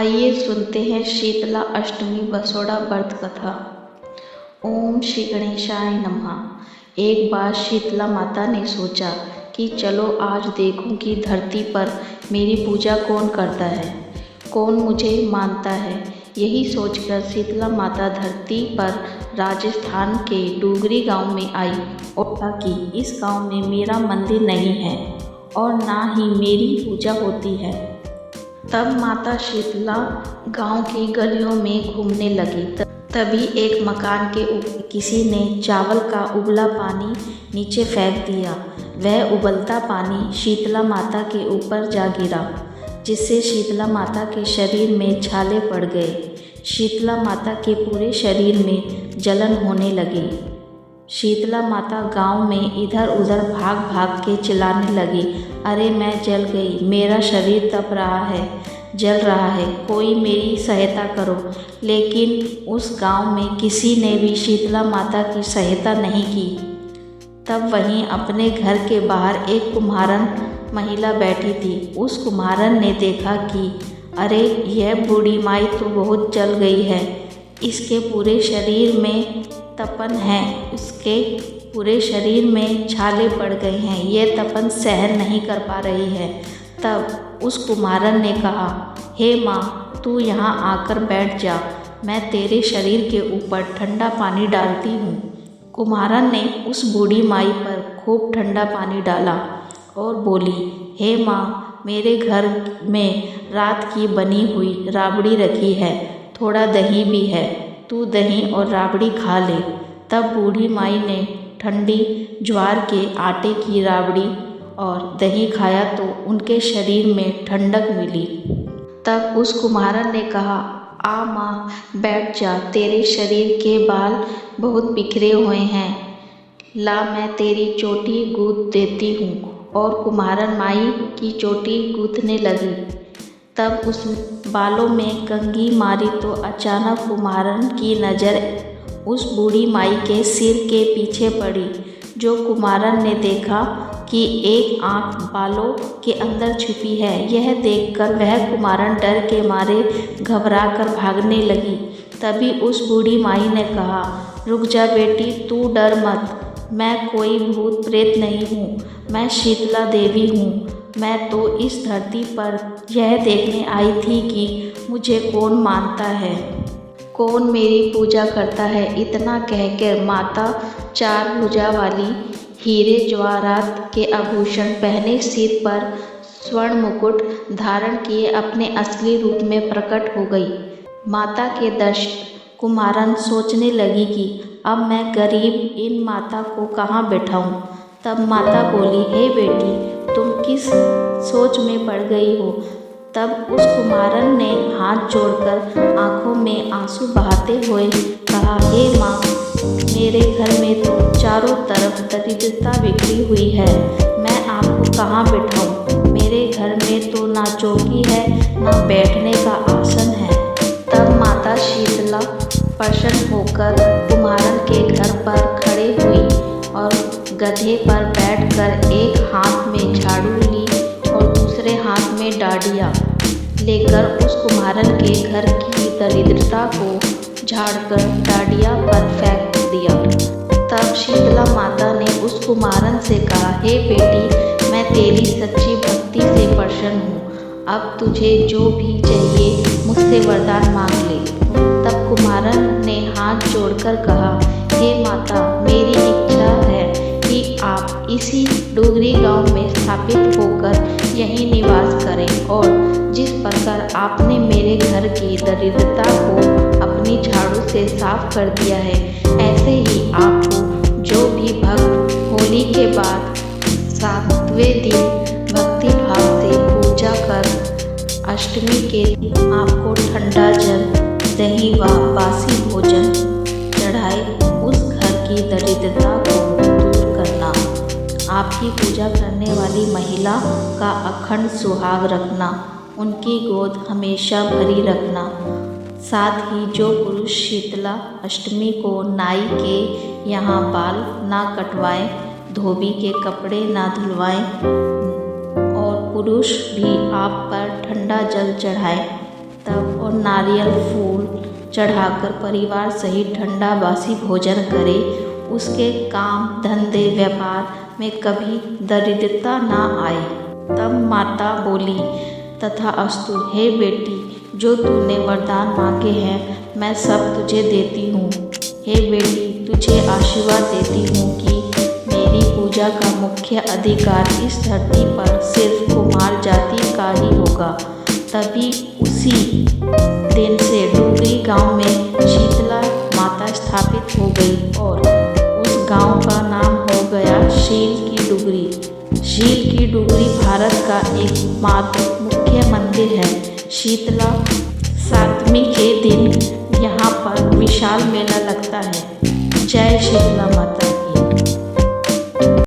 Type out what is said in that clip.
आइए सुनते हैं शीतला अष्टमी बसोड़ा व्रत कथा। ओम श्री गणेशाय नमः। एक बार शीतला माता ने सोचा कि चलो आज देखूं कि धरती पर मेरी पूजा कौन करता है, कौन मुझे मानता है। यही सोचकर शीतला माता धरती पर राजस्थान के डूगरी गांव में आई और कहा कि इस गांव में मेरा मंदिर नहीं है और ना ही मेरी पूजा होती है। तब माता शीतला गांव की गलियों में घूमने लगी। तभी एक मकान के ऊपर किसी ने चावल का उबला पानी नीचे फेंक दिया। वह उबलता पानी शीतला माता के ऊपर जा गिरा, जिससे शीतला माता के शरीर में छाले पड़ गए। शीतला माता के पूरे शरीर में जलन होने लगी। शीतला माता गांव में इधर उधर भाग भाग के चिल्लाने लगी, अरे मैं जल गई, मेरा शरीर तप रहा है, जल रहा है, कोई मेरी सहायता करो। लेकिन उस गांव में किसी ने भी शीतला माता की सहायता नहीं की। तब वहीं अपने घर के बाहर एक कुम्हारन महिला बैठी थी। उस कुम्हारन ने देखा कि अरे यह बूढ़ी माई तो बहुत जल गई है, इसके पूरे शरीर में तपन है, उसके पूरे शरीर में छाले पड़ गए हैं, यह तपन सहन नहीं कर पा रही है। तब उस कुम्हारन ने कहा, हे माँ, तू यहाँ आकर बैठ जा, मैं तेरे शरीर के ऊपर ठंडा पानी डालती हूँ। कुम्हारन ने उस बूढ़ी माई पर खूब ठंडा पानी डाला और बोली, हे माँ, मेरे घर में रात की बनी हुई राबड़ी रखी है, थोड़ा दही भी है, तू दही और राबड़ी खा ले। तब बूढ़ी माई ने ठंडी ज्वार के आटे की राबड़ी और दही खाया तो उनके शरीर में ठंडक मिली। तब उस कुम्हारन ने कहा, आ माँ, बैठ जा, तेरे शरीर के बाल बहुत बिखरे हुए हैं, ला मैं तेरी चोटी गूंथ देती हूँ। और कुम्हारन माई की चोटी गूंथने लगी। तब उस बालों में कंघी मारी तो अचानक कुम्हारन की नज़र उस बूढ़ी माई के सिर के पीछे पड़ी। जो कुम्हारन ने देखा कि एक आँख बालों के अंदर छिपी है, यह देखकर वह कुम्हारन डर के मारे घबराकर भागने लगी। तभी उस बूढ़ी माई ने कहा, रुक जा बेटी, तू डर मत, मैं कोई भूत प्रेत नहीं हूँ, मैं शीतला देवी हूँ। मैं तो इस धरती पर यह देखने आई थी कि मुझे कौन मानता है, कौन मेरी पूजा करता है। इतना कहकर माता चार भुजा वाली हीरे जवाहरात के आभूषण पहने, सिर पर स्वर्ण मुकुट धारण किए अपने असली रूप में प्रकट हो गई। माता के दर्शन कुम्हारन सोचने लगी कि अब मैं गरीब इन माता को कहाँ बैठाऊँ। तब माता बोली, हे बेटी, तुम किस सोच में पड़ गई हो। तब उस कुम्हारन ने हाथ जोड़कर आंखों में आंसू बहाते हुए कहा, हे माँ, मेरे घर में तो चारों तरफ दरिद्रता बिखरी हुई है, मैं आपको कहाँ बैठाऊँ। मेरे घर में तो ना चौकी है, ना बैठने का आसन है। तब माता शीतला प्रसन्न होकर कुम्हारन के घर पर खड़े हुई और गधे पर बैठकर एक हाथ में झाड़ू ली और दूसरे हाथ में डांडिया लेकर उस कुम्हारन के घर की दरिद्रता को झाड़कर डांडिया पर फेंक दिया। तब शीतला माता ने उस कुम्हारन से कहा, हे बेटी, मैं तेरी सच्ची भक्ति से प्रसन्न हूँ, अब तुझे जो भी चाहिए मुझसे वरदान मांग ले। तब कुम्हारन ने हाथ जोड़कर कहा, हे माता, मेरी इच्छा है कि आप इसी डूगरी गांव में स्थापित होकर यहीं निवास करें और जिस प्रकार आपने मेरे घर की दरिद्रता को अपनी झाड़ू से साफ कर दिया है, ऐसे ही आपको जो भी भक्त होली के बाद 7वें दिन भक्ति भाव से पूजा कर अष्टमी के दिन आपको ठंडा जल, दही व बासी भोजन चढ़ाए उस घर की दरिद्रता को दूर करना, आपकी पूजा करने वाली महिला का अखंड सुहाग रखना, उनकी गोद हमेशा भरी रखना। साथ ही जो पुरुष शीतला अष्टमी को नाई के यहाँ बाल ना कटवाएं, धोबी के कपड़े ना धुलवाएं और पुरुष भी आप पर ठंडा जल चढ़ाएं, तब नारियल फूल चढ़ाकर परिवार सहित ठंडा बासी भोजन करे, उसके काम धंधे व्यापार में कभी दरिद्रता ना आए। तब माता बोली, तथास्तु हे बेटी, जो तूने वरदान मांगे हैं मैं सब तुझे देती हूँ। हे बेटी, तुझे आशीर्वाद देती हूँ कि मेरी पूजा का मुख्य अधिकार इस धरती पर सिर्फ कुमार जाति का ही होगा। तभी उसी दिन से डुगरी गांव में शीतला माता स्थापित हो गई और उस गांव का नाम हो गया शील की डुगरी। शील की डुगरी भारत का एकमात्र मुख्य मंदिर है। शीतला सातवीं के दिन यहाँ पर विशाल मेला लगता है। जय शीतला माता।